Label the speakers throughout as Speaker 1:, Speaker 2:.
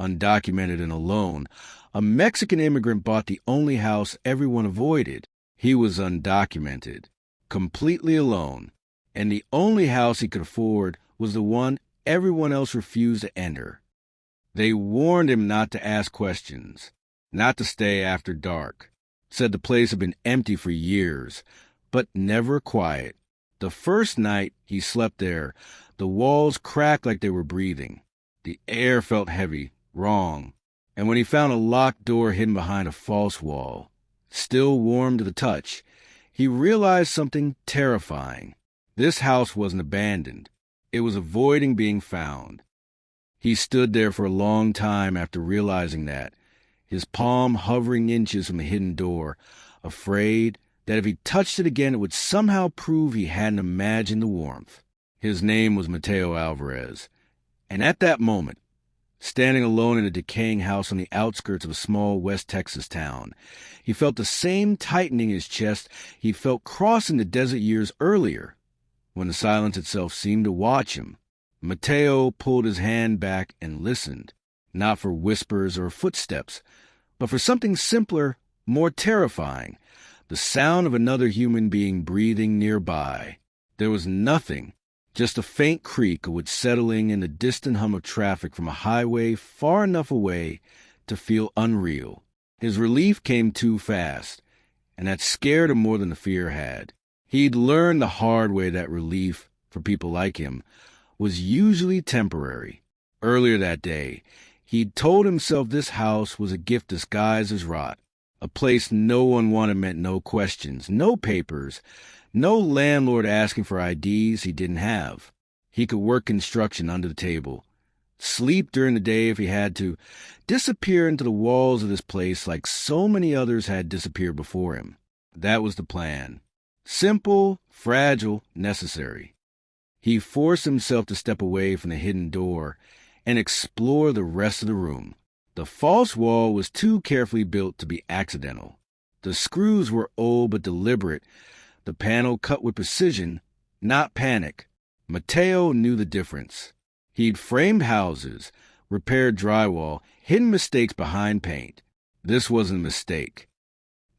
Speaker 1: Undocumented and Alone, a Mexican immigrant bought the only house everyone avoided. He was undocumented, completely alone, and the only house he could afford was the one everyone else refused to enter. They warned him not to ask questions, not to stay after dark, said the place had been empty for years, but never quiet. The first night he slept there, the walls cracked like they were breathing. The air felt heavy, wrong, and when he found a locked door hidden behind a false wall, still warm to the touch, he realized something terrifying. This house wasn't abandoned. It was avoiding being found. He stood there for a long time after realizing that, his palm hovering inches from the hidden door, afraid that if he touched it again it would somehow prove he hadn't imagined the warmth. His name was Mateo Alvarez, and at that moment, standing alone in a decaying house on the outskirts of a small West Texas town, he felt the same tightening in his chest he felt crossing the desert years earlier, when the silence itself seemed to watch him. Mateo pulled his hand back and listened, not for whispers or footsteps, but for something simpler, more terrifying, the sound of another human being breathing nearby. There was nothing, just a faint creak of wood settling and the distant hum of traffic from a highway far enough away to feel unreal. His relief came too fast, and that scared him more than the fear had. He'd learned the hard way that relief, for people like him, was usually temporary. Earlier that day, he'd told himself this house was a gift disguised as rot. A place no one wanted meant no questions, no papers, no landlord asking for IDs he didn't have. He could work construction under the table, sleep during the day if he had to, disappear into the walls of this place like so many others had disappeared before him. That was the plan. Simple, fragile, necessary. He forced himself to step away from the hidden door and explore the rest of the room. The false wall was too carefully built to be accidental. The screws were old but deliberate, the panel cut with precision, not panic. Mateo knew the difference. He'd framed houses, repaired drywall, hidden mistakes behind paint. This wasn't a mistake.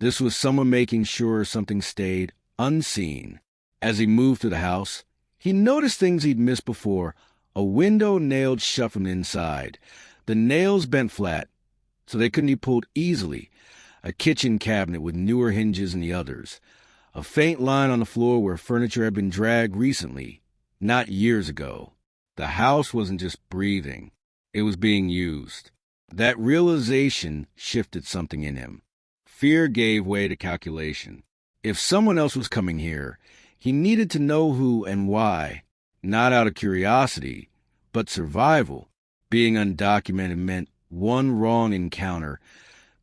Speaker 1: This was someone making sure something stayed unseen. As he moved through the house, he noticed things he'd missed before. A window nailed shut from the inside. The nails bent flat, so they couldn't be pulled easily. A kitchen cabinet with newer hinges than the others. A faint line on the floor where furniture had been dragged recently, not years ago. The house wasn't just breathing. It was being used. That realization shifted something in him. Fear gave way to calculation. If someone else was coming here, he needed to know who and why, not out of curiosity, but survival. Being undocumented meant one wrong encounter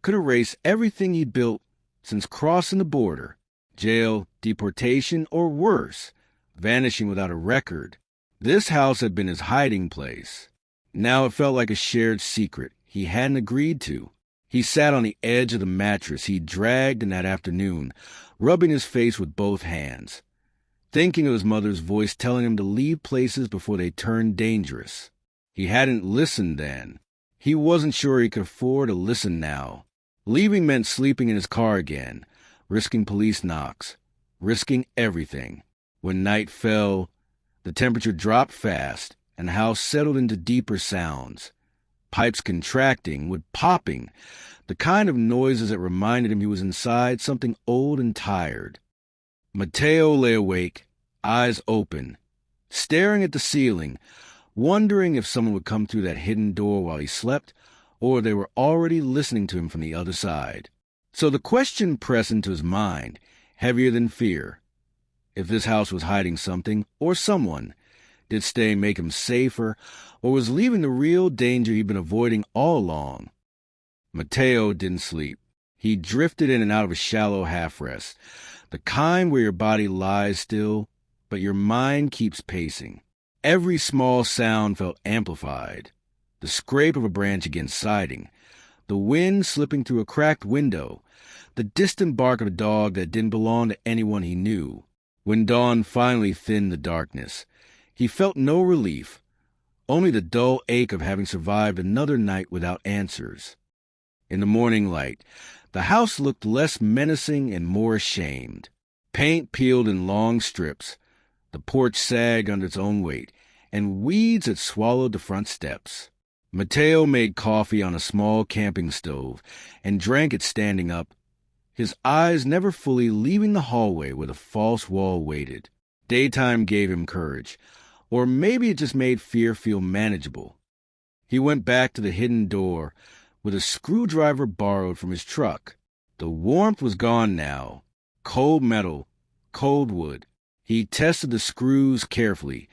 Speaker 1: could erase everything he'd built since crossing the border. Jail, deportation, or worse, vanishing without a record. This house had been his hiding place. Now it felt like a shared secret he hadn't agreed to. He sat on the edge of the mattress he'd dragged in that afternoon, rubbing his face with both hands, thinking of his mother's voice telling him to leave places before they turned dangerous. He hadn't listened then. He wasn't sure he could afford to listen now. Leaving meant sleeping in his car again, risking police knocks, risking everything. When night fell, the temperature dropped fast, and the house settled into deeper sounds. Pipes contracting, wood popping, the kind of noises that reminded him he was inside something old and tired. Mateo lay awake, eyes open, staring at the ceiling, wondering if someone would come through that hidden door while he slept, or they were already listening to him from the other side. So the question pressed into his mind, heavier than fear. If this house was hiding something, or someone, did staying make him safer, or was leaving the real danger he'd been avoiding all along? Mateo didn't sleep. He drifted in and out of a shallow half-rest, the kind where your body lies still, but your mind keeps pacing. Every small sound felt amplified. The scrape of a branch against siding, the wind slipping through a cracked window, the distant bark of a dog that didn't belong to anyone he knew. When dawn finally thinned the darkness, he felt no relief, only the dull ache of having survived another night without answers. In the morning light, the house looked less menacing and more ashamed. Paint peeled in long strips, the porch sagged under its own weight, and weeds had swallowed the front steps. Mateo made coffee on a small camping stove and drank it standing up, his eyes never fully leaving the hallway where the false wall waited. Daytime gave him courage, or maybe it just made fear feel manageable. He went back to the hidden door with a screwdriver borrowed from his truck. The warmth was gone now. Cold metal, cold wood. He tested the screws carefully,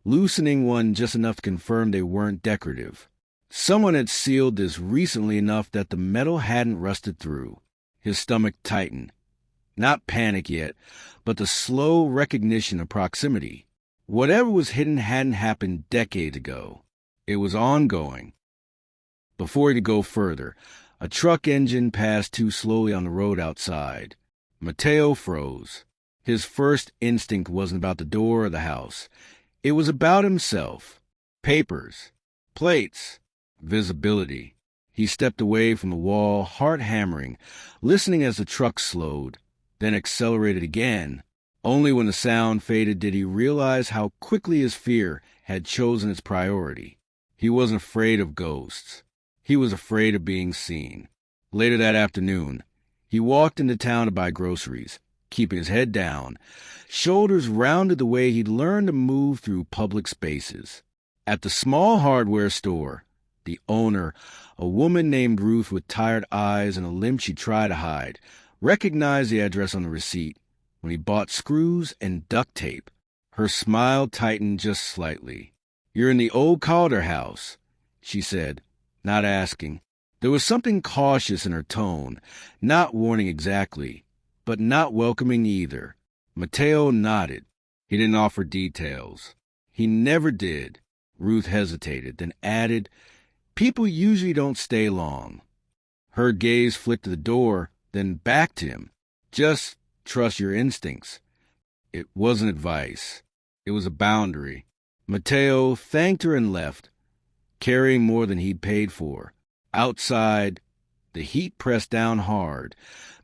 Speaker 1: loosening one just enough to confirm they weren't decorative. Someone had sealed this recently enough that the metal hadn't rusted through. His stomach tightened. Not panic yet, but the slow recognition of proximity. Whatever was hidden hadn't happened decades ago. It was ongoing. Before he could go further, a truck engine passed too slowly on the road outside. Mateo froze. His first instinct wasn't about the door or the house. It was about himself. Papers. Plates. Visibility. He stepped away from the wall, heart hammering, listening as the truck slowed, then accelerated again. Only when the sound faded did he realize how quickly his fear had chosen its priority. He wasn't afraid of ghosts. He was afraid of being seen. Later that afternoon, he walked into town to buy groceries, keeping his head down, shoulders rounded the way he'd learned to move through public spaces. At the small hardware store, the owner, a woman named Ruth with tired eyes and a limp she tried to hide, recognized the address on the receipt when he bought screws and duct tape. Her smile tightened just slightly. "You're in the old Calder house," she said, not asking. There was something cautious in her tone, not warning exactly, but not welcoming either. Mateo nodded. He didn't offer details. He never did. Ruth hesitated, then added, "People usually don't stay long." Her gaze flicked to the door, then back to him. "Just trust your instincts." It wasn't advice. It was a boundary. Mateo thanked her and left, carrying more than he'd paid for. Outside, the heat pressed down hard,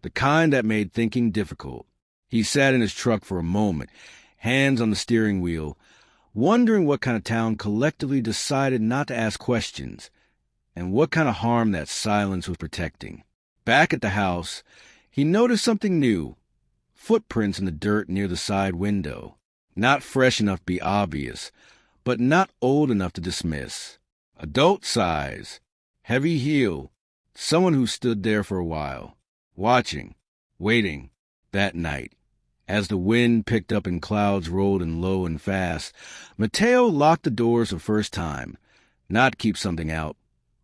Speaker 1: the kind that made thinking difficult. He sat in his truck for a moment, hands on the steering wheel, wondering what kind of town collectively decided not to ask questions, and what kind of harm that silence was protecting. Back at the house, he noticed something new. Footprints in the dirt near the side window. Not fresh enough to be obvious, but not old enough to dismiss. Adult size. Heavy heel. Someone who stood there for a while. Watching. Waiting. That night. As the wind picked up and clouds rolled in low and fast, Mateo locked the doors the first time. Not to keep something out,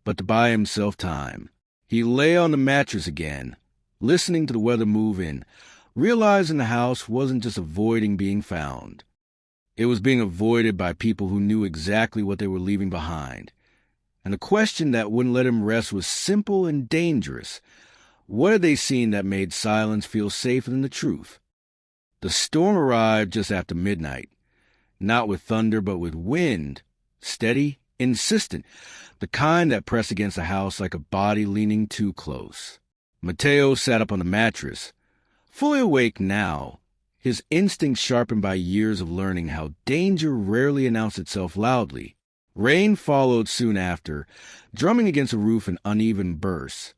Speaker 1: but to buy himself time. He lay on the mattress again, listening to the weather move in, realizing the house wasn't just avoiding being found. It was being avoided by people who knew exactly what they were leaving behind. And the question that wouldn't let him rest was simple and dangerous. What had they seen that made silence feel safer than the truth? The storm arrived just after midnight, not with thunder but with wind, steady, insistent, the kind that pressed against the house like a body leaning too close. Mateo sat up on the mattress, fully awake now, his instincts sharpened by years of learning how danger rarely announced itself loudly. Rain followed soon after, drumming against the roof in uneven bursts,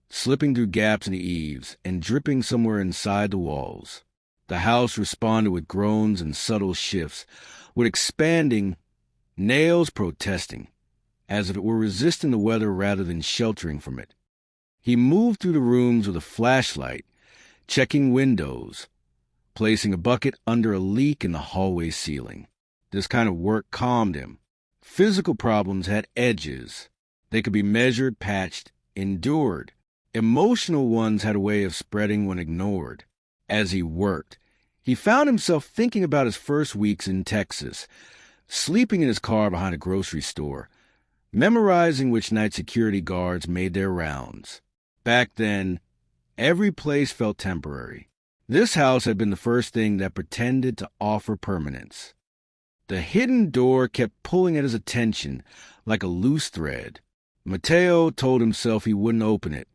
Speaker 1: slipping through gaps in the eaves and dripping somewhere inside the walls. The house responded with groans and subtle shifts, with expanding, nails protesting, as if it were resisting the weather rather than sheltering from it. He moved through the rooms with a flashlight, checking windows, placing a bucket under a leak in the hallway ceiling. This kind of work calmed him. Physical problems had edges. They could be measured, patched, endured. Emotional ones had a way of spreading when ignored. As he worked, he found himself thinking about his first weeks in Texas, sleeping in his car behind a grocery store, memorizing which night security guards made their rounds. Back then, every place felt temporary. This house had been the first thing that pretended to offer permanence. The hidden door kept pulling at his attention like a loose thread. Mateo told himself he wouldn't open it.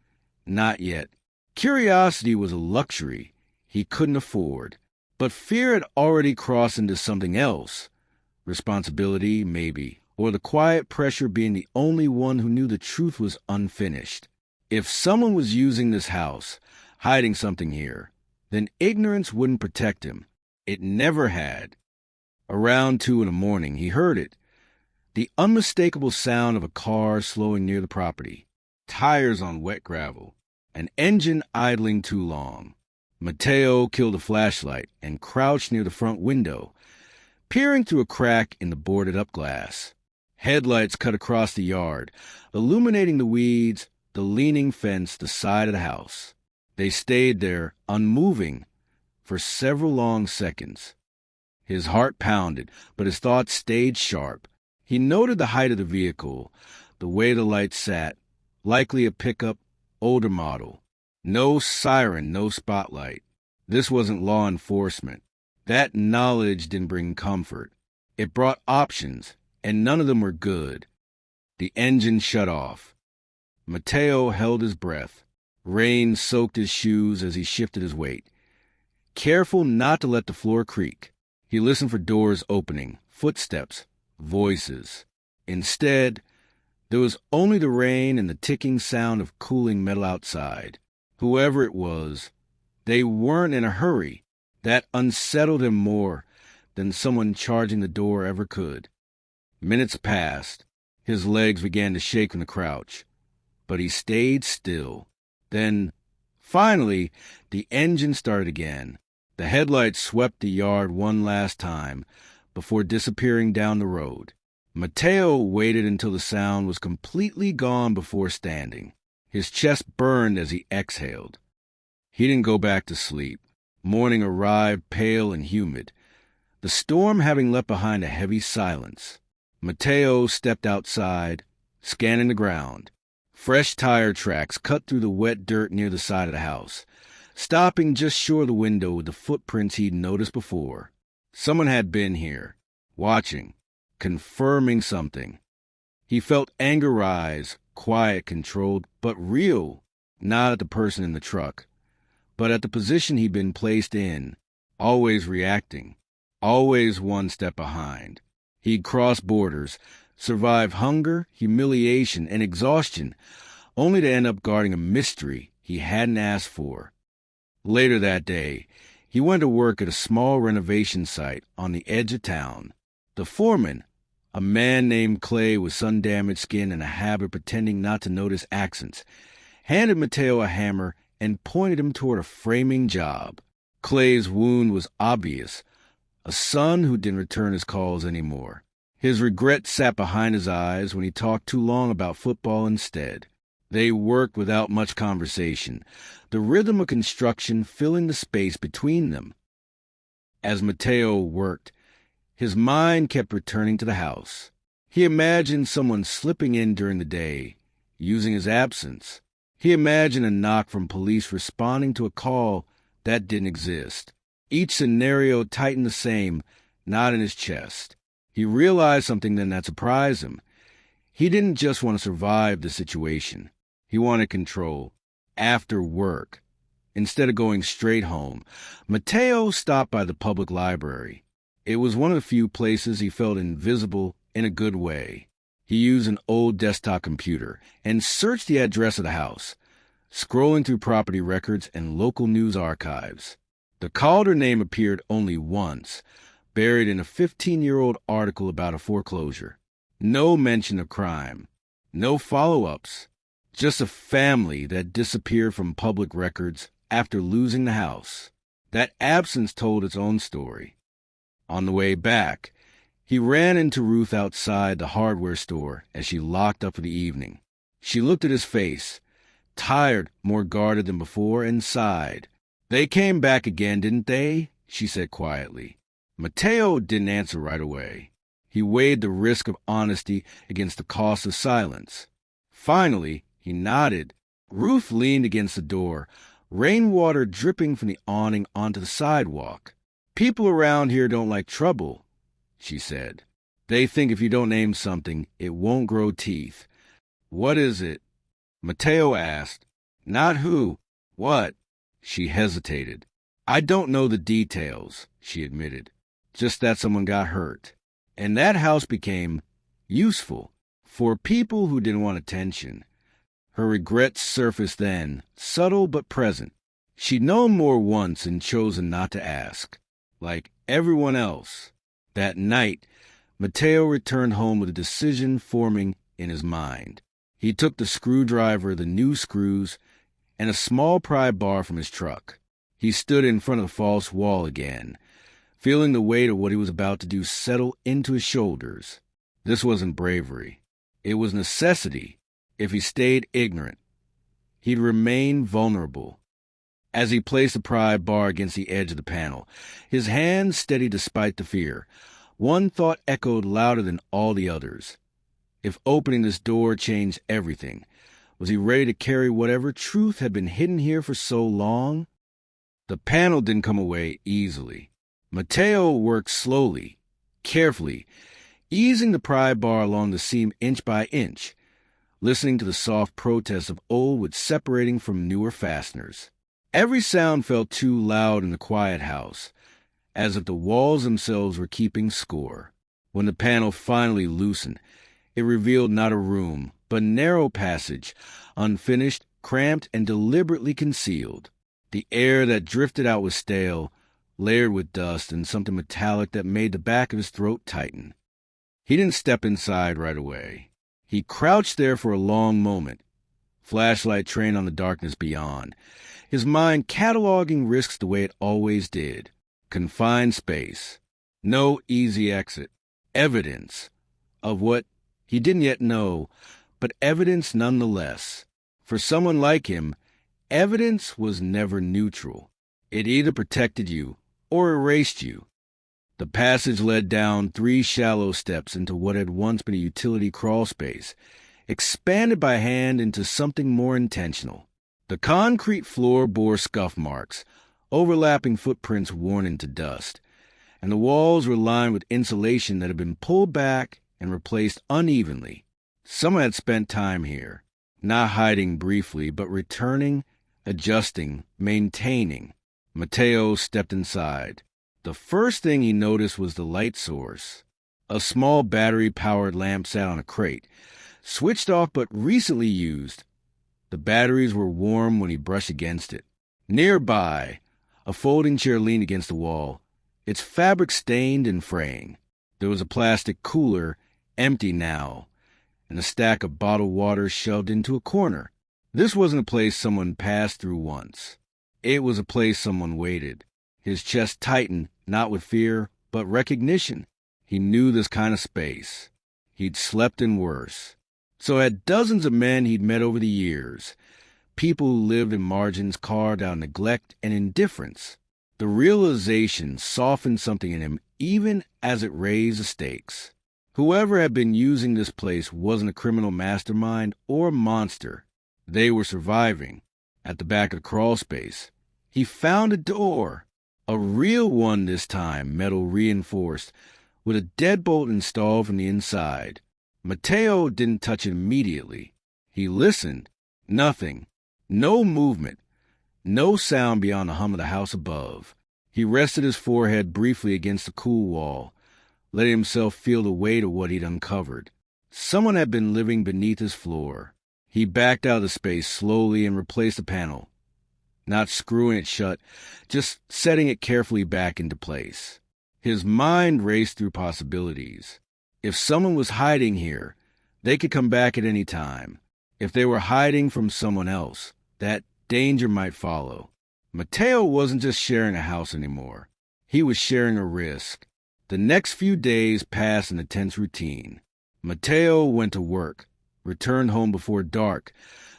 Speaker 1: Not yet. Curiosity was a luxury he couldn't afford. But fear had already crossed into something else. Responsibility, maybe, or the quiet pressure being the only one who knew the truth was unfinished. If someone was using this house, hiding something here, then ignorance wouldn't protect him. It never had. Around 2 a.m, he heard it. The unmistakable sound of a car slowing near the property. Tires on wet gravel. An engine idling too long. Mateo killed a flashlight and crouched near the front window, peering through a crack in the boarded-up glass. Headlights cut across the yard, illuminating the weeds, the leaning fence, the side of the house. They stayed there, unmoving, for several long seconds. His heart pounded, but his thoughts stayed sharp. He noted the height of the vehicle, the way the lights sat, likely a pickup, older model. No siren, no spotlight. This wasn't law enforcement. That knowledge didn't bring comfort. It brought options, and none of them were good. The engine shut off. Mateo held his breath. Rain soaked his shoes as he shifted his weight. Careful not to let the floor creak, he listened for doors opening, footsteps, voices. Instead, there was only the rain and the ticking sound of cooling metal outside. Whoever it was, they weren't in a hurry. That unsettled him more than someone charging the door ever could. Minutes passed. His legs began to shake from the crouch, but he stayed still. Then, finally, the engine started again. The headlights swept the yard one last time before disappearing down the road. Mateo waited until the sound was completely gone before standing. His chest burned as he exhaled. He didn't go back to sleep. Morning arrived pale and humid, the storm having left behind a heavy silence. Mateo stepped outside, scanning the ground. Fresh tire tracks cut through the wet dirt near the side of the house, stopping just short of the window with the footprints he'd noticed before. Someone had been here, watching, confirming something. He felt anger rise, quiet, controlled, but real, not at the person in the truck, but at the position he'd been placed in, always reacting, always one step behind. He'd crossed borders, survived hunger, humiliation, and exhaustion, only to end up guarding a mystery he hadn't asked for. Later that day, he went to work at a small renovation site on the edge of town. The foreman, a man named Clay with sun-damaged skin and a habit of pretending not to notice accents, handed Mateo a hammer and pointed him toward a framing job. Clay's wound was obvious, a son who didn't return his calls anymore. His regret sat behind his eyes when he talked too long about football instead. They worked without much conversation, the rhythm of construction filling the space between them. As Mateo worked, his mind kept returning to the house. He imagined someone slipping in during the day, using his absence. He imagined a knock from police responding to a call that didn't exist. Each scenario tightened the same knot in his chest. He realized something then that surprised him. He didn't just want to survive the situation. He wanted control. After work, instead of going straight home, Mateo stopped by the public library. It was one of the few places he felt invisible in a good way. He used an old desktop computer and searched the address of the house, scrolling through property records and local news archives. The Calder name appeared only once, buried in a 15-year-old article about a foreclosure. No mention of crime, no follow-ups, just a family that disappeared from public records after losing the house. That absence told its own story. On the way back, he ran into Ruth outside the hardware store as she locked up for the evening. She looked at his face, tired, more guarded than before, and sighed. "They came back again, didn't they?" she said quietly. Mateo didn't answer right away. He weighed the risk of honesty against the cost of silence. Finally, he nodded. Ruth leaned against the door, rainwater dripping from the awning onto the sidewalk. "People around here don't like trouble," she said. They think if you don't name something, it won't grow teeth. What is it? Mateo asked. Not who. What? She hesitated. I don't know the details, she admitted. Just that someone got hurt. And that house became useful for people who didn't want attention. Her regrets surfaced then, subtle but present. She'd known more once and chosen not to ask. Like everyone else. That night, Mateo returned home with a decision forming in his mind. He took the screwdriver, the new screws, and a small pry bar from his truck. He stood in front of the false wall again, feeling the weight of what he was about to do settle into his shoulders. This wasn't bravery. It was necessity. If he stayed ignorant, he'd remain vulnerable. As he placed the pry bar against the edge of the panel, his hand steady despite the fear, one thought echoed louder than all the others. If opening this door changed everything, was he ready to carry whatever truth had been hidden here for so long? The panel didn't come away easily. Mateo worked slowly, carefully, easing the pry bar along the seam inch by inch, listening to the soft protests of old wood separating from newer fasteners. Every sound felt too loud in the quiet house, as if the walls themselves were keeping score. When the panel finally loosened, it revealed not a room, but a narrow passage, unfinished, cramped, and deliberately concealed. The air that drifted out was stale, layered with dust and something metallic that made the back of his throat tighten. He didn't step inside right away. He crouched there for a long moment, flashlight trained on the darkness beyond, his mind cataloging risks the way it always did. Confined space. No easy exit. Evidence of what he didn't yet know, but evidence nonetheless. For someone like him, evidence was never neutral. It either protected you or erased you. The passage led down 3 shallow steps into what had once been a utility crawl space, expanded by hand into something more intentional. The concrete floor bore scuff marks, overlapping footprints worn into dust, and the walls were lined with insulation that had been pulled back and replaced unevenly. Someone had spent time here, not hiding briefly, but returning, adjusting, maintaining. Mateo stepped inside. The first thing he noticed was the light source. A small battery-powered lamp sat on a crate, switched off but recently used. The batteries were warm when he brushed against it. Nearby, a folding chair leaned against the wall, its fabric stained and fraying. There was a plastic cooler, empty now, and a stack of bottled water shoved into a corner. This wasn't a place someone passed through once. It was a place someone waited. His chest tightened, not with fear, but recognition. He knew this kind of space. He'd slept in worse. So had dozens of men he'd met over the years, people who lived in margins carved out of neglect and indifference. The realization softened something in him even as it raised the stakes. Whoever had been using this place wasn't a criminal mastermind or monster. They were surviving. At the back of the crawl space, he found a door. A real one this time, metal reinforced, with a deadbolt installed from the inside. Mateo didn't touch it immediately. He listened. Nothing. No movement. No sound beyond the hum of the house above. He rested his forehead briefly against the cool wall, letting himself feel the weight of what he'd uncovered. Someone had been living beneath his floor. He backed out of the space slowly and replaced the panel, not screwing it shut, just setting it carefully back into place. His mind raced through possibilities. If someone was hiding here, they could come back at any time. If they were hiding from someone else, that danger might follow. Mateo wasn't just sharing a house anymore. He was sharing a risk. The next few days passed in a tense routine. Mateo went to work, returned home before dark,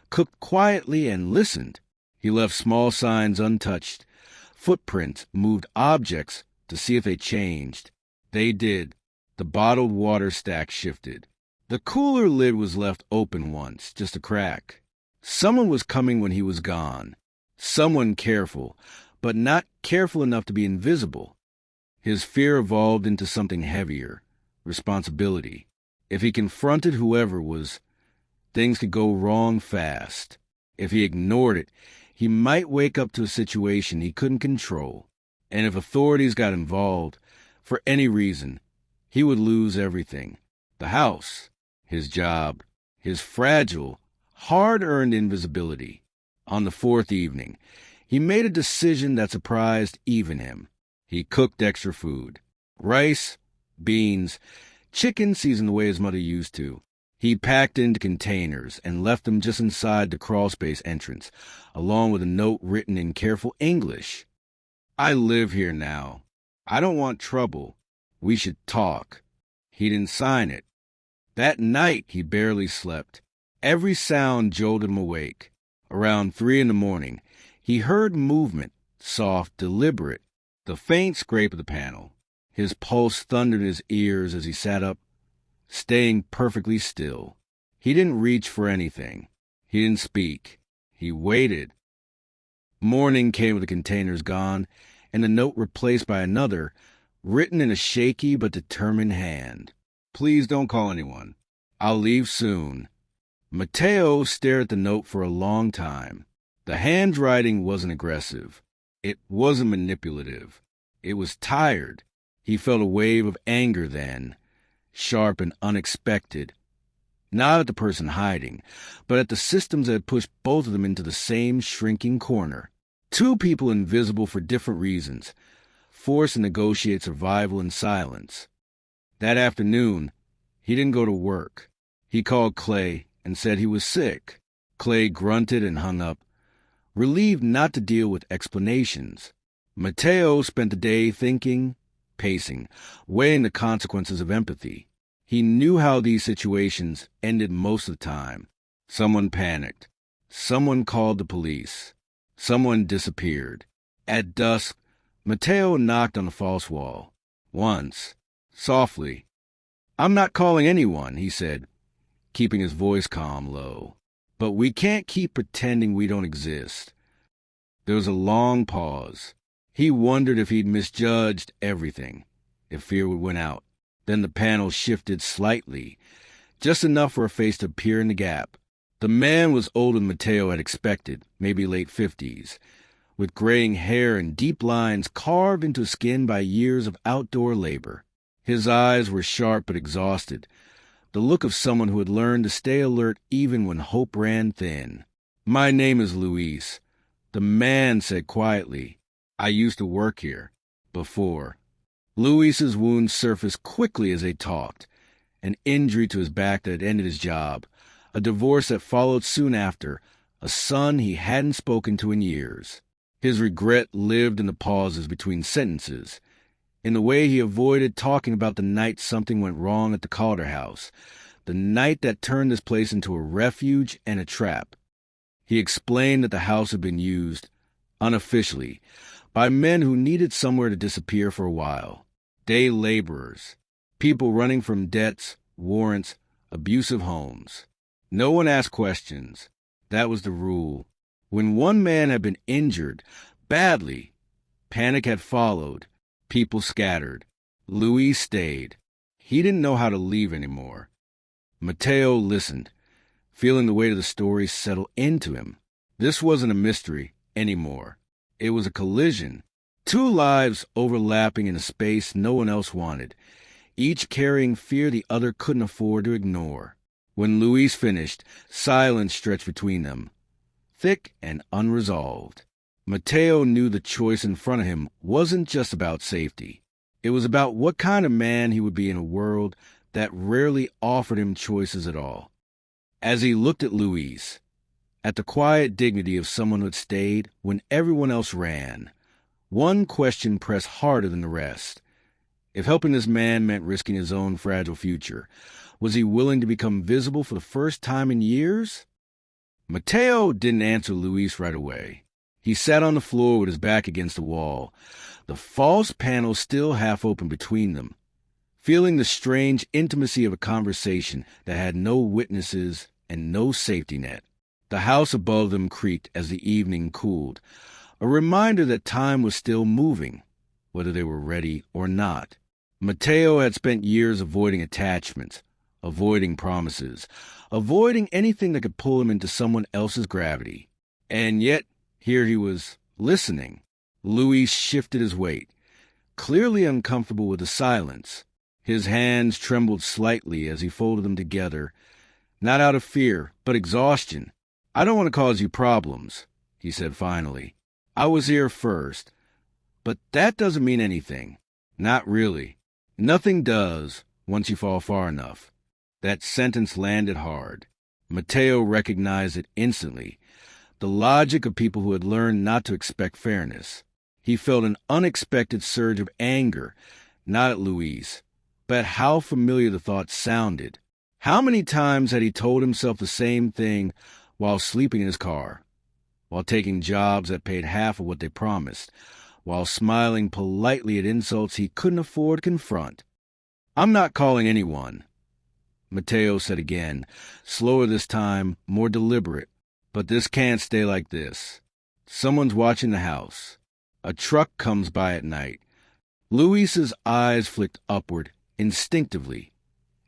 Speaker 1: cooked quietly and listened. He left small signs untouched, footprints, moved objects to see if they changed. They did. The bottled water stack shifted. The cooler lid was left open once, just a crack. Someone was coming when he was gone. Someone careful, but not careful enough to be invisible. His fear evolved into something heavier, responsibility. If he confronted whoever was, things could go wrong fast. If he ignored it, he might wake up to a situation he couldn't control. And if authorities got involved, for any reason, he would lose everything. The house, his job, his fragile, hard-earned invisibility. On the fourth evening, he made a decision that surprised even him. He cooked extra food. Rice, beans, chicken seasoned the way his mother used to. He packed into containers and left them just inside the crawlspace entrance, along with a note written in careful English. I live here now. I don't want trouble. We should talk. He didn't sign it. That night, he barely slept. Every sound jolted him awake. Around 3 a.m, he heard movement, soft, deliberate, the faint scrape of the panel. His pulse thundered in his ears as he sat up, staying perfectly still. He didn't reach for anything. He didn't speak. He waited. Morning came with the containers gone, and the note replaced by another, written in a shaky but determined hand. Please don't call anyone. I'll leave soon. Mateo stared at the note for a long time. The handwriting wasn't aggressive. It wasn't manipulative. It was tired. He felt a wave of anger then, sharp and unexpected. Not at the person hiding, but at the systems that had pushed both of them into the same shrinking corner. Two people invisible for different reasons, forced to negotiate survival in silence. That afternoon, he didn't go to work. He called Clay and said he was sick. Clay grunted and hung up, relieved not to deal with explanations. Mateo spent the day thinking, pacing, weighing the consequences of empathy. He knew how these situations ended most of the time. Someone panicked. Someone called the police. Someone disappeared. At dusk, Mateo knocked on the false wall. Once, softly. I'm not calling anyone, he said, keeping his voice calm low. But we can't keep pretending we don't exist. There was a long pause. He wondered if he'd misjudged everything, if fear would win out. Then the panel shifted slightly, just enough for a face to appear in the gap. The man was older than Mateo had expected, maybe late 50s, with graying hair and deep lines carved into his skin by years of outdoor labor. His eyes were sharp but exhausted, the look of someone who had learned to stay alert even when hope ran thin. My name is Luis, the man said quietly. I used to work here, before. Luis's wounds surfaced quickly as they talked. An injury to his back that had ended his job, a divorce that followed soon after, a son he hadn't spoken to in years. His regret lived in the pauses between sentences, in the way he avoided talking about the night something went wrong at the Calder house, the night that turned this place into a refuge and a trap. He explained that the house had been used, unofficially, by men who needed somewhere to disappear for a while. Day laborers, people running from debts, warrants, abusive homes. No one asked questions. That was the rule. When one man had been injured, badly, panic had followed. People scattered. Luis stayed. He didn't know how to leave anymore. Mateo listened, feeling the weight of the story settle into him. This wasn't a mystery anymore. It was a collision. Two lives overlapping in a space no one else wanted, each carrying fear the other couldn't afford to ignore. When Luis finished, silence stretched between them, thick and unresolved. Mateo knew the choice in front of him wasn't just about safety. It was about what kind of man he would be in a world that rarely offered him choices at all. As he looked at Luis, at the quiet dignity of someone who had stayed when everyone else ran, one question pressed harder than the rest. If helping this man meant risking his own fragile future, was he willing to become visible for the first time in years? Mateo didn't answer Luis right away. He sat on the floor with his back against the wall, the false panel still half open between them, feeling the strange intimacy of a conversation that had no witnesses and no safety net. The house above them creaked as the evening cooled, a reminder that time was still moving. whether they were ready or not. Mateo had spent years avoiding attachments, avoiding promises, avoiding anything that could pull him into someone else's gravity. And yet, here he was, listening. Luis shifted his weight, clearly uncomfortable with the silence. His hands trembled slightly as he folded them together, not out of fear, but exhaustion. "I don't want to cause you problems," he said finally. "I was here first. But that doesn't mean anything. Not really. Nothing does once you fall far enough." That sentence landed hard. Mateo recognized it instantly. The logic of people who had learned not to expect fairness. He felt an unexpected surge of anger, not at Luis, but at how familiar the thought sounded. How many times had he told himself the same thing while sleeping in his car, while taking jobs that paid half of what they promised, while smiling politely at insults he couldn't afford to confront? "I'm not calling anyone," Mateo said again, slower this time, more deliberate. "But this can't stay like this. Someone's watching the house. A truck comes by at night." Luis's eyes flicked upward instinctively,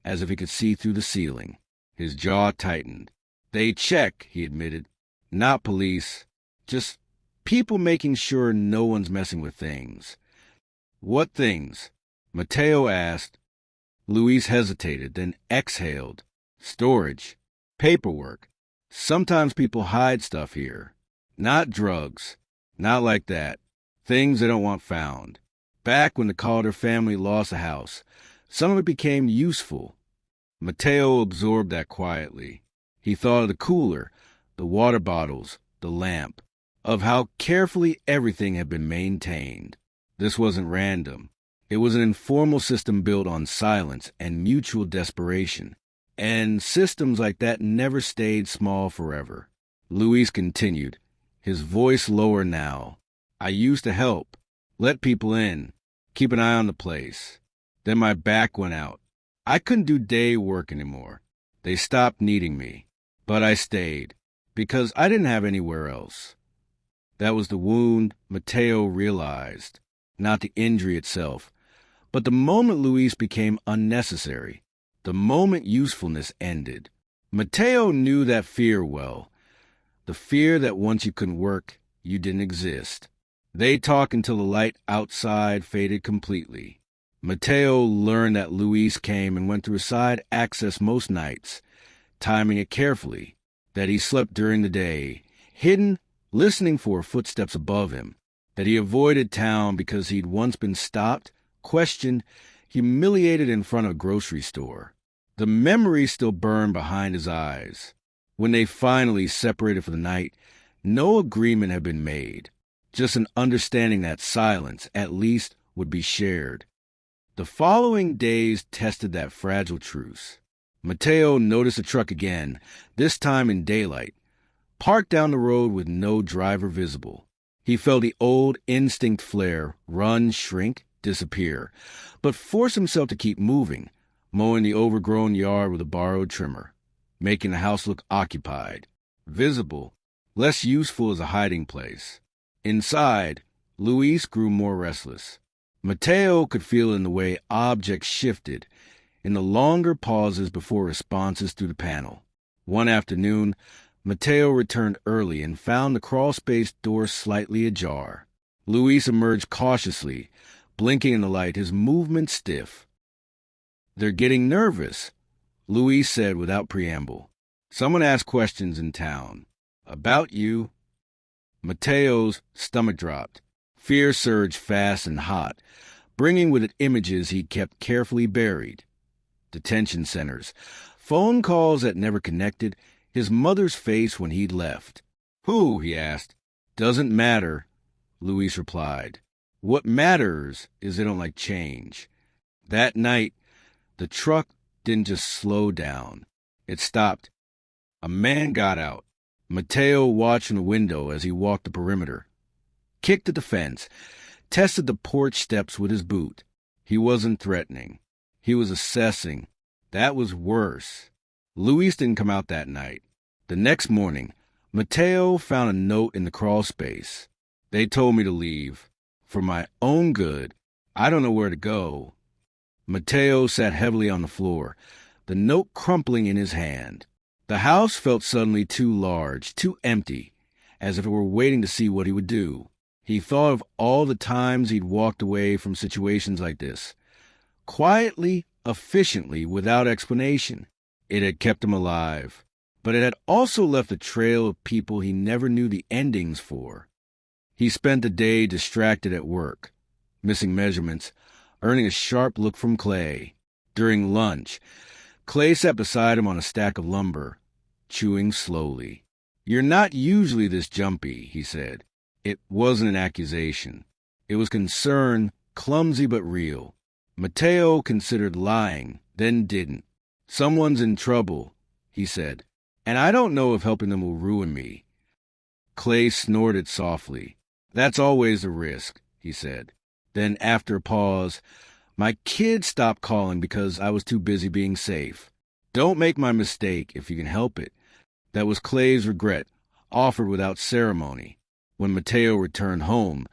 Speaker 1: as if he could see through the ceiling. His jaw tightened. "They check," he admitted. "Not police. Just people making sure no one's messing with things." "What things?" Mateo asked. Luis hesitated, then exhaled. "Storage. Paperwork. Sometimes people hide stuff here. Not drugs. Not like that. Things they don't want found. Back when the Calder family lost a house, some of it became useful." Mateo absorbed that quietly. He thought of the cooler, the water bottles, the lamp, of how carefully everything had been maintained. This wasn't random. It was an informal system built on silence and mutual desperation. And systems like that never stayed small forever. Luis continued, his voice lower now. "I used to help, let people in, keep an eye on the place. Then my back went out. I couldn't do day work anymore. They stopped needing me. But I stayed, because I didn't have anywhere else." That was the wound Mateo realized, not the injury itself, but the moment Luis became unnecessary, the moment usefulness ended. Mateo knew that fear well, the fear that once you couldn't work, you didn't exist. They talked until the light outside faded completely. Mateo learned that Luis came and went through side access most nights, timing it carefully, that he slept during the day, hidden, listening for footsteps above him, that he avoided town because he'd once been stopped, questioned, humiliated in front of a grocery store. The memory still burned behind his eyes. When they finally separated for the night, no agreement had been made, just an understanding that silence, at least, would be shared. The following days tested that fragile truce. Mateo noticed a truck again, this time in daylight, parked down the road with no driver visible. He felt the old instinct flare, run, shrink, disappear, but forced himself to keep moving, mowing the overgrown yard with a borrowed trimmer, making the house look occupied, visible, less useful as a hiding place. Inside, Luis grew more restless. Mateo could feel in the way objects shifted, in the longer pauses before responses through the panel. One afternoon, Mateo returned early and found the crawlspace door slightly ajar. Luis emerged cautiously, blinking in the light, his movement stiff. "They're getting nervous," Luis said without preamble. "Someone asked questions in town. About you." Mateo's stomach dropped. Fear surged fast and hot, bringing with it images he'd kept carefully buried. Detention centers, phone calls that never connected, his mother's face when he'd left. "Who?" he asked. "Doesn't matter," Luis replied. "What matters is they don't like change." That night, the truck didn't just slow down. It stopped. A man got out. Mateo watched from the window as he walked the perimeter, kicked at the fence, tested the porch steps with his boot. He wasn't threatening. He was assessing. That was worse. Luis didn't come out that night. The next morning, Mateo found a note in the crawl space. "They told me to leave. For my own good, I don't know where to go. Mateo sat heavily on the floor, the note crumpling in his hand. The house felt suddenly too large, too empty, as if it were waiting to see what he would do. He thought of all the times he'd walked away from situations like this, quietly, efficiently, without explanation. It had kept him alive, but it had also left a trail of people he never knew the endings for. He spent the day distracted at work, missing measurements, earning a sharp look from Clay. During lunch, Clay sat beside him on a stack of lumber, chewing slowly. "You're not usually this jumpy," he said. It wasn't an accusation. It was concern, clumsy but real. Mateo considered lying, then didn't. "Someone's in trouble," he said, "and I don't know if helping them will ruin me." Clay snorted softly. "That's always a risk," he said. Then, after a pause, "My kid stopped calling because I was too busy being safe. Don't make my mistake if you can help it." That was Clay's regret, offered without ceremony. When Mateo returned home,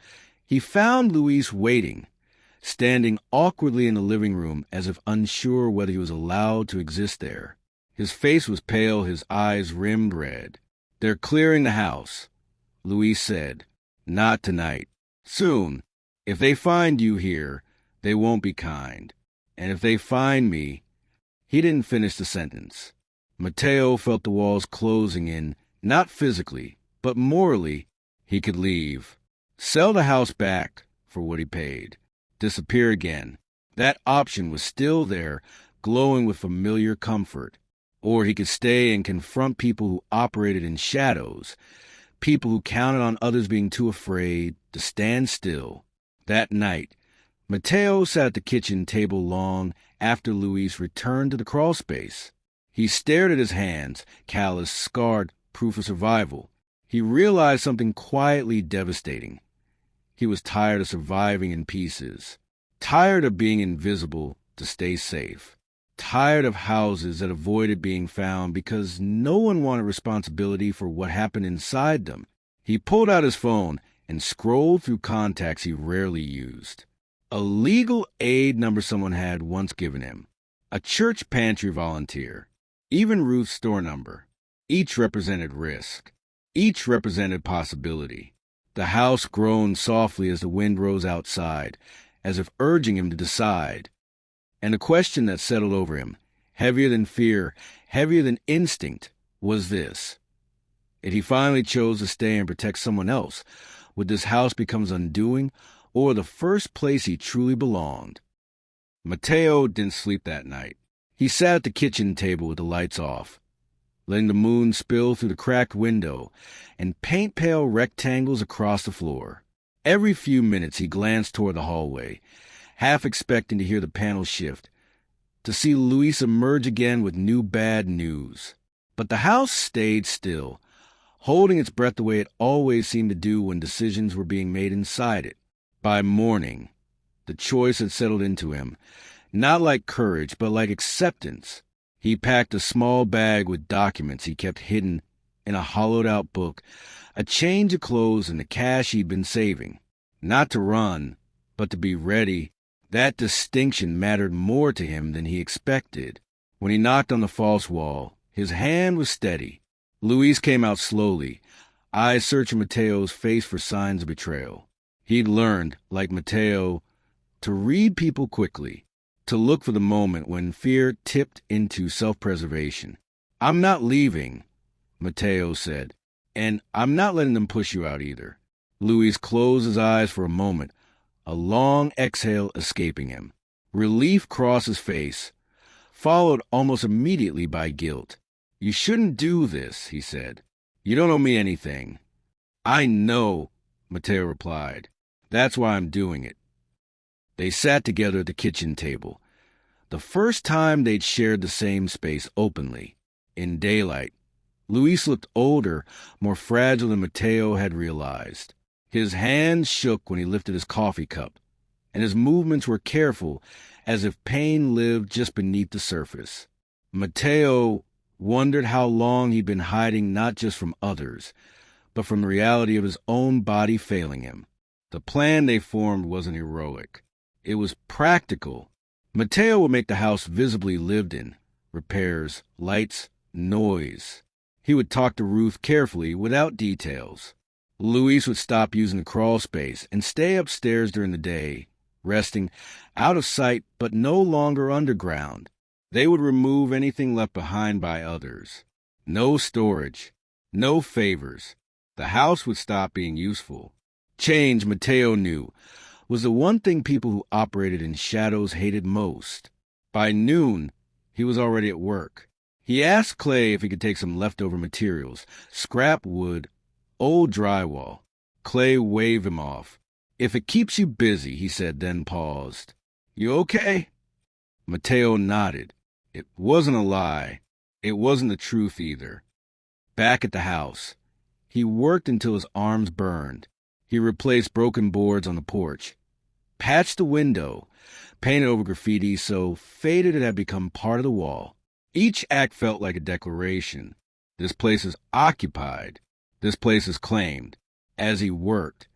Speaker 1: he found Luis waiting, standing awkwardly in the living room as if unsure whether he was allowed to exist there. His face was pale, his eyes rimmed red. "They're clearing the house," Luis said. "Not tonight. Soon. If they find you here, they won't be kind. And if they find me—" He didn't finish the sentence. Mateo felt the walls closing in, not physically, but morally. He could leave. Sell the house back for what he paid. Disappear again. That option was still there, glowing with familiar comfort. Or he could stay and confront people who operated in shadows, people who counted on others being too afraid to stand still. That night, Mateo sat at the kitchen table long after Luis returned to the crawlspace. He stared at his hands, calloused, scarred, proof of survival. He realized something quietly devastating. He was tired of surviving in pieces, tired of being invisible to stay safe, tired of houses that avoided being found because no one wanted responsibility for what happened inside them. He pulled out his phone and scrolled through contacts he rarely used. A legal aid number someone had once given him, a church pantry volunteer, even Ruth's store number. Each represented risk. Each represented possibility. The house groaned softly as the wind rose outside, as if urging him to decide. And the question that settled over him, heavier than fear, heavier than instinct, was this: if he finally chose to stay and protect someone else, would this house become his undoing, or the first place he truly belonged? Mateo didn't sleep that night. He sat at the kitchen table with the lights off, letting the moon spill through the cracked window and paint pale rectangles across the floor. Every few minutes he glanced toward the hallway, half expecting to hear the panel shift, to see Luis emerge again with new bad news. But the house stayed still, holding its breath the way it always seemed to do when decisions were being made inside it. By morning, the choice had settled into him, not like courage, but like acceptance. He packed a small bag with documents he kept hidden in a hollowed-out book, a change of clothes, and the cash he'd been saving. Not to run, but to be ready. That distinction mattered more to him than he expected. When he knocked on the false wall, his hand was steady. Luis came out slowly, eyes searching Mateo's face for signs of betrayal. He'd learned, like Mateo, to read people quickly, to look for the moment when fear tipped into self-preservation. "I'm not leaving," Mateo said, "and I'm not letting them push you out either." Luis closed his eyes for a moment, a long exhale escaping him. Relief crossed his face, followed almost immediately by guilt. "You shouldn't do this," he said. "You don't owe me anything." "I know," Mateo replied. "That's why I'm doing it." They sat together at the kitchen table, the first time they'd shared the same space openly, in daylight. Luis looked older, more fragile than Mateo had realized. His hands shook when he lifted his coffee cup, and his movements were careful, as if pain lived just beneath the surface. Mateo wondered how long he'd been hiding not just from others, but from the reality of his own body failing him. The plan they formed wasn't heroic. It was practical. Mateo would make the house visibly lived in. Repairs, lights, noise. He would talk to Ruth carefully, without details. Luis would stop using the crawl space and stay upstairs during the day, resting out of sight but no longer underground. They would remove anything left behind by others. No storage, no favors. The house would stop being useful. Change, Mateo knew, was the one thing people who operated in shadows hated most. By noon, he was already at work. He asked Clay if he could take some leftover materials, scrap wood, old drywall. Clay waved him off. "If it keeps you busy," he said, then paused. "You okay?" Mateo nodded. It wasn't a lie. It wasn't the truth either. Back at the house, he worked until his arms burned. He replaced broken boards on the porch, patched the window, painted over graffiti so faded it had become part of the wall. Each act felt like a declaration. This place is occupied. This place is claimed. As he worked,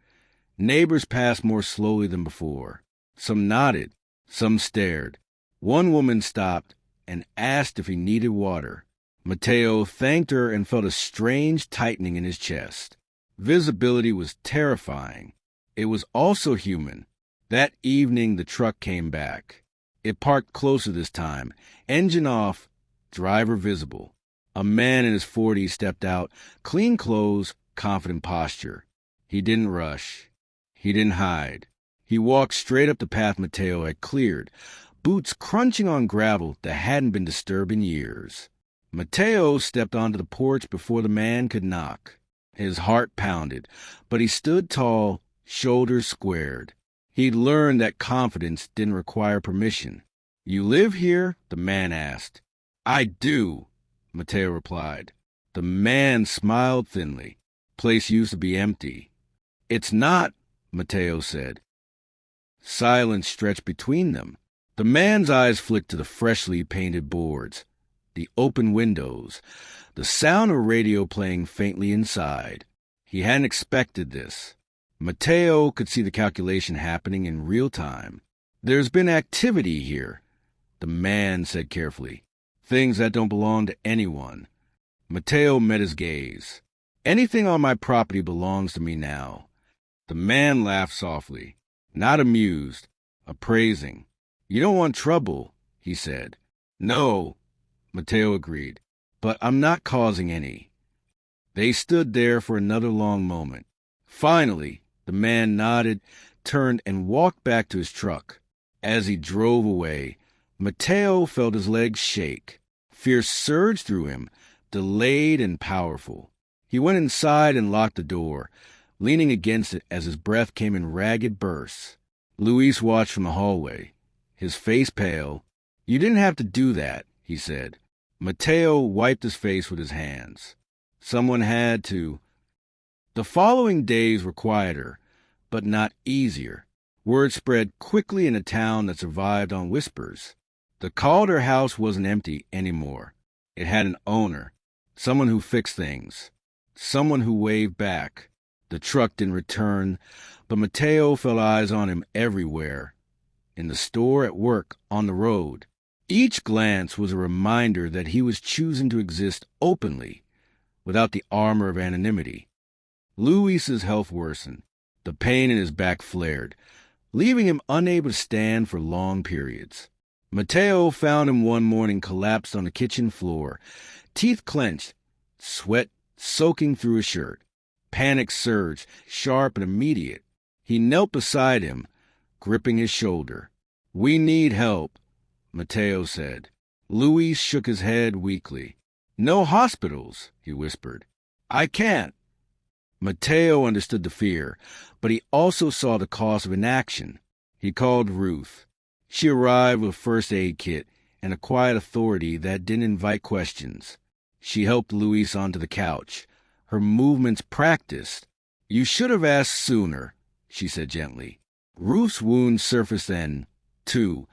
Speaker 1: neighbors passed more slowly than before. Some nodded, some stared. One woman stopped and asked if he needed water. Mateo thanked her and felt a strange tightening in his chest. Visibility was terrifying. It was also human. That evening, the truck came back. It parked closer this time, engine off, driver visible. A man in his 40s stepped out, clean clothes, confident posture. He didn't rush. He didn't hide. He walked straight up the path Mateo had cleared, boots crunching on gravel that hadn't been disturbed in years. Mateo stepped onto the porch before the man could knock. His heart pounded, but he stood tall, shoulders squared. He'd learned that confidence didn't require permission. "You live here?" the man asked. "I do," Mateo replied. The man smiled thinly. "Place used to be empty." "It's not," Mateo said. Silence stretched between them. The man's eyes flicked to the freshly painted boards, the open windows, the sound of a radio playing faintly inside. He hadn't expected this. Mateo could see the calculation happening in real time. "There's been activity here," the man said carefully. "Things that don't belong to anyone." Mateo met his gaze. "Anything on my property belongs to me now." The man laughed softly, not amused, appraising. "You don't want trouble," he said. "No," Mateo agreed, "but I'm not causing any." They stood there for another long moment. Finally, the man nodded, turned, and walked back to his truck. As he drove away, Mateo felt his legs shake. Fear surged through him, delayed and powerful. He went inside and locked the door, leaning against it as his breath came in ragged bursts. Luis watched from the hallway, his face pale. "You didn't have to do that," he said. Mateo wiped his face with his hands. Someone had to. The following days were quieter, but not easier. Word spread quickly in a town that survived on whispers. The Calder house wasn't empty anymore. It had an owner, someone who fixed things, someone who waved back. The truck didn't return, but Mateo felt eyes on him everywhere. In the store, at work, on the road. Each glance was a reminder that he was choosing to exist openly, without the armor of anonymity. Luis's health worsened. The pain in his back flared, leaving him unable to stand for long periods. Mateo found him one morning collapsed on the kitchen floor, teeth clenched, sweat soaking through his shirt. Panic surged, sharp and immediate. He knelt beside him, gripping his shoulder. "We need help," Mateo said. Luis shook his head weakly. "No hospitals," he whispered. "I can't." Mateo understood the fear, but he also saw the cost of inaction. He called Ruth. She arrived with a first aid kit and a quiet authority that didn't invite questions. She helped Luis onto the couch, her movements practiced. "You should have asked sooner," she said gently. Ruth's wound surfaced then, too,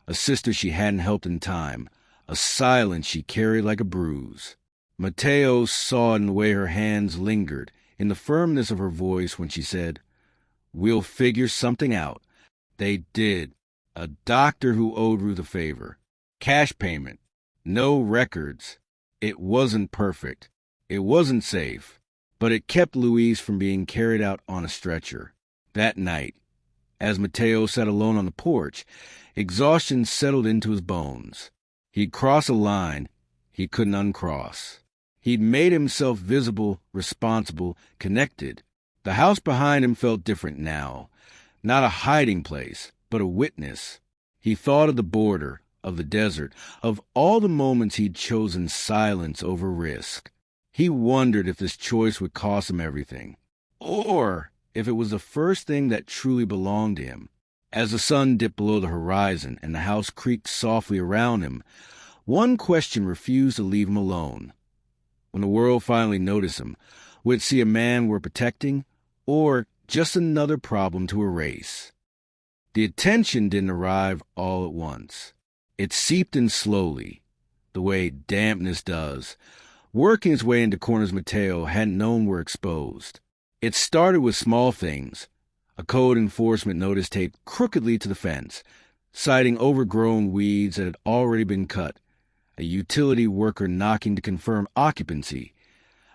Speaker 1: a sister she hadn't helped in time, a silence she carried like a bruise. Mateo saw it in the way her hands lingered, in the firmness of her voice when she said, We'll figure something out. They did. A doctor who owed Ruth a favor. Cash payment. No records. It wasn't perfect. It wasn't safe. But it kept Luis from being carried out on a stretcher. That night, as Mateo sat alone on the porch, exhaustion settled into his bones. He'd crossed a line he couldn't uncross. He'd made himself visible, responsible, connected. The house behind him felt different now. Not a hiding place, but a witness. He thought of the border, of the desert, of all the moments he'd chosen silence over risk. He wondered if this choice would cost him everything, or if it was the first thing that truly belonged to him. As the sun dipped below the horizon and the house creaked softly around him, one question refused to leave him alone. When the world finally noticed him, would it see a man worth protecting, or just another problem to erase? The attention didn't arrive all at once. It seeped in slowly, the way dampness does, working its way into corners Mateo hadn't known were exposed. It started with small things. A code enforcement notice taped crookedly to the fence, citing overgrown weeds that had already been cut. A utility worker knocking to confirm occupancy.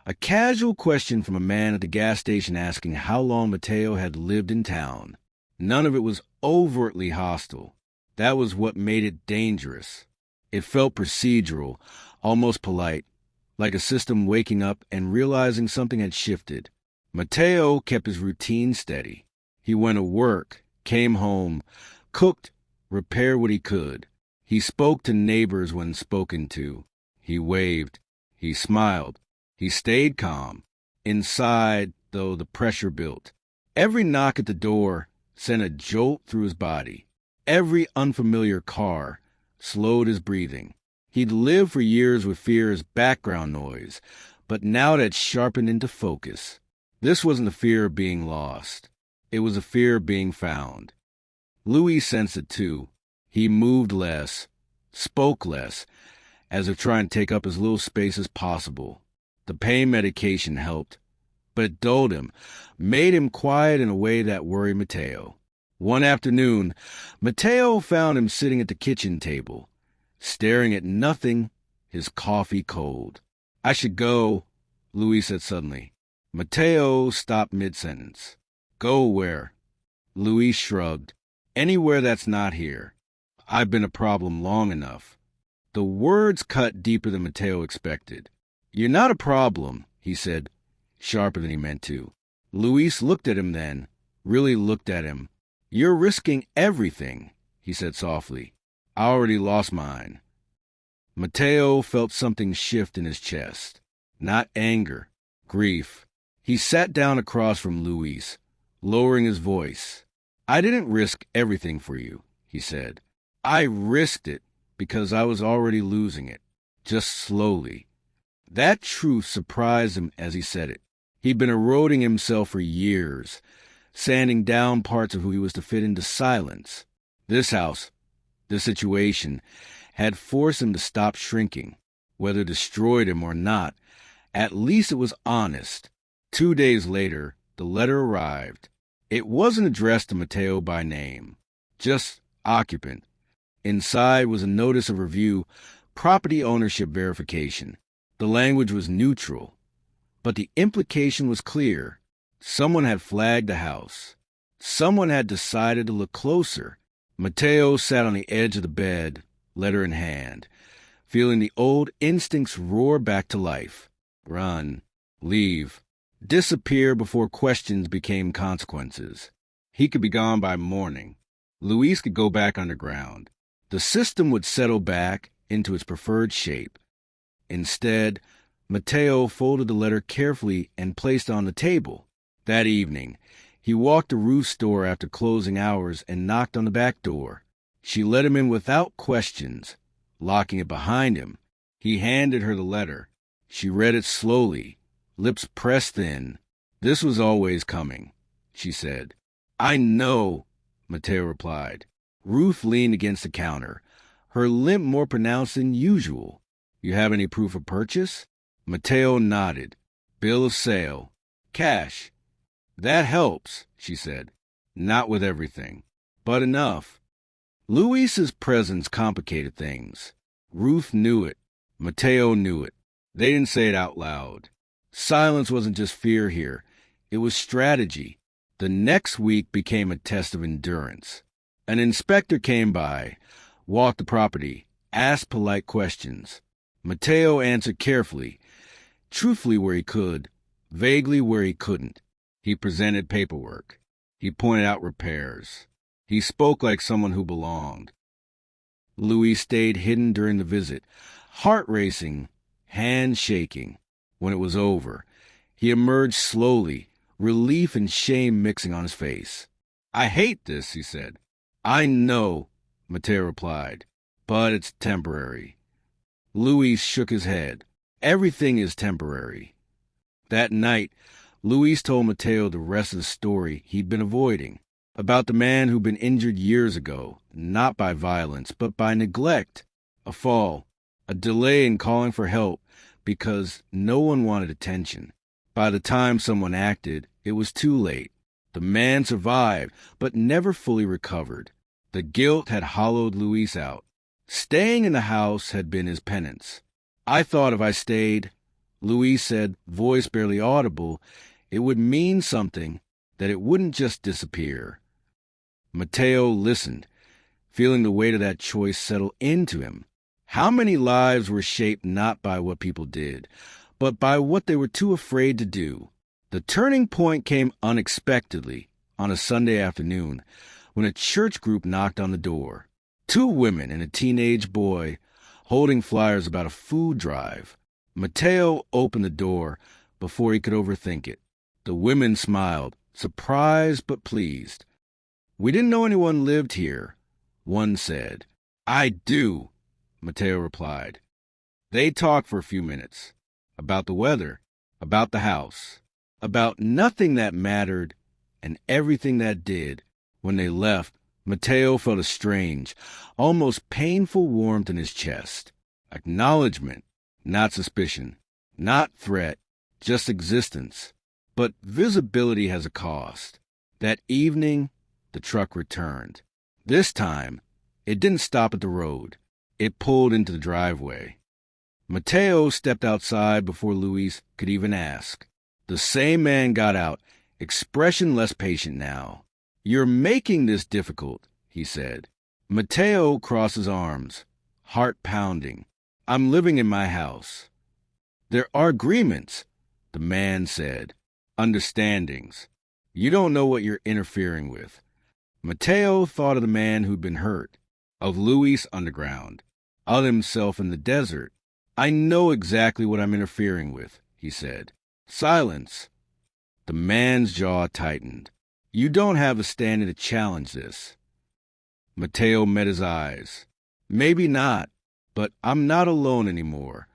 Speaker 1: A casual question from a man at the gas station asking how long Mateo had lived in town. None of it was overtly hostile. That was what made it dangerous. It felt procedural, almost polite, like a system waking up and realizing something had shifted. Mateo kept his routine steady. He went to work, came home, cooked, repaired what he could. He spoke to neighbors when spoken to. He waved. He smiled. He stayed calm. Inside, though, the pressure built. Every knock at the door sent a jolt through his body. Every unfamiliar car slowed his breathing. He'd lived for years with fear as background noise, but now that sharpened into focus. This wasn't the fear of being lost. It was a fear of being found. Louis sensed it too. He moved less, spoke less, as if trying to take up as little space as possible. The pain medication helped, but it dulled him, made him quiet in a way that worried Mateo. One afternoon, Mateo found him sitting at the kitchen table, staring at nothing, his coffee cold. "I should go," Louis said suddenly. Mateo stopped mid-sentence. "Go where?" Louis shrugged. "Anywhere that's not here. I've been a problem long enough." The words cut deeper than Mateo expected. "You're not a problem," he said, sharper than he meant to. Luis looked at him then, really looked at him. "You're risking everything," he said softly. "I already lost mine." Mateo felt something shift in his chest. Not anger, grief. He sat down across from Luis, lowering his voice. "I didn't risk everything for you," he said. "I risked it because I was already losing it, just slowly." That truth surprised him as he said it. He'd been eroding himself for years, sanding down parts of who he was to fit into silence. This house, this situation, had forced him to stop shrinking. Whether it destroyed him or not, at least it was honest. 2 days later, the letter arrived. It wasn't addressed to Mateo by name, just occupant. Inside was a notice of review, property ownership verification. The language was neutral, but the implication was clear. Someone had flagged the house. Someone had decided to look closer. Mateo sat on the edge of the bed, letter in hand, feeling the old instincts roar back to life. Run, leave, disappear before questions became consequences. He could be gone by morning. Luis could go back underground. The system would settle back into its preferred shape. Instead, Mateo folded the letter carefully and placed it on the table. That evening, he walked to Ruth's door after closing hours and knocked on the back door. She let him in without questions, locking it behind him. He handed her the letter. She read it slowly, lips pressed thin. "This was always coming," she said. "I know," Mateo replied. Ruth leaned against the counter, her limp more pronounced than usual. "You have any proof of purchase?" Mateo nodded. "Bill of sale. Cash." "That helps," she said. Not with everything, but enough. Luis's presence complicated things. Ruth knew it. Mateo knew it. They didn't say it out loud. Silence wasn't just fear here. It was strategy. The next week became a test of endurance. An inspector came by, walked the property, asked polite questions. Mateo answered carefully, truthfully where he could, vaguely where he couldn't. He presented paperwork. He pointed out repairs. He spoke like someone who belonged. Luis stayed hidden during the visit, heart racing, hands shaking. When it was over, he emerged slowly, relief and shame mixing on his face. "I hate this," he said. "I know," Mateo replied, "but it's temporary." Luis shook his head. Everything is temporary. That night, Luis told Mateo the rest of the story he'd been avoiding, about the man who'd been injured years ago, not by violence, but by neglect, a fall, a delay in calling for help because no one wanted attention. By the time someone acted, it was too late. The man survived, but never fully recovered. The guilt had hollowed Luis out. Staying in the house had been his penance. "I thought if I stayed," Luis said, voice barely audible, "it would mean something, that it wouldn't just disappear." Mateo listened, feeling the weight of that choice settle into him. How many lives were shaped not by what people did, but by what they were too afraid to do? The turning point came unexpectedly on a Sunday afternoon when a church group knocked on the door. 2 women and a teenage boy holding flyers about a food drive. Mateo opened the door before he could overthink it. The women smiled, surprised but pleased. "We didn't know anyone lived here," one said. "I do," Mateo replied. They talked for a few minutes. About the weather, about the house, about nothing that mattered and everything that did. When they left, Mateo felt a strange, almost painful warmth in his chest. Acknowledgement, not suspicion, not threat, just existence. But visibility has a cost. That evening, the truck returned. This time, it didn't stop at the road. It pulled into the driveway. Mateo stepped outside before Luis could even ask. The same man got out, expression less patient now. "You're making this difficult," he said. Mateo crossed his arms, heart pounding. "I'm living in my house." "There are agreements," the man said. "Understandings. You don't know what you're interfering with." Mateo thought of the man who'd been hurt, of Luis underground, of himself in the desert. "I know exactly what I'm interfering with," he said. "Silence." The man's jaw tightened. "You don't have a standing to challenge this." Mateo met his eyes. "Maybe not, but I'm not alone anymore."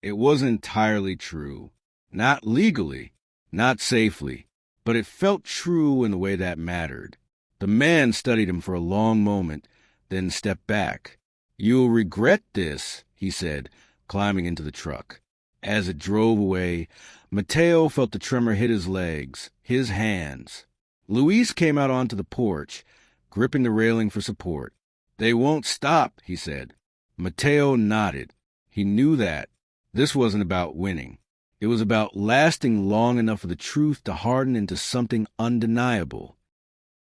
Speaker 1: It wasn't entirely true. Not legally, not safely, but it felt true in the way that mattered. The man studied him for a long moment, then stepped back. "You'll regret this," he said, climbing into the truck. As it drove away, Mateo felt the tremor hit his legs, his hands. Luis came out onto the porch, gripping the railing for support. "They won't stop," he said. Mateo nodded. He knew that. This wasn't about winning. It was about lasting long enough for the truth to harden into something undeniable.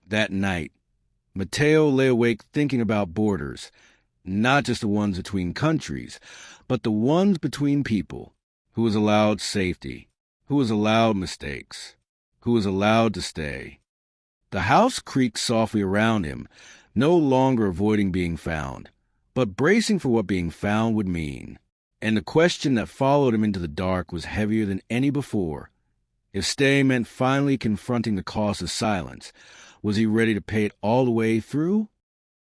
Speaker 1: That night, Mateo lay awake thinking about borders, not just the ones between countries, but the ones between people. Who was allowed safety? Who was allowed mistakes? Who was allowed to stay? The house creaked softly around him, no longer avoiding being found, but bracing for what being found would mean. And the question that followed him into the dark was heavier than any before. If staying meant finally confronting the cost of silence, was he ready to pay it all the way through?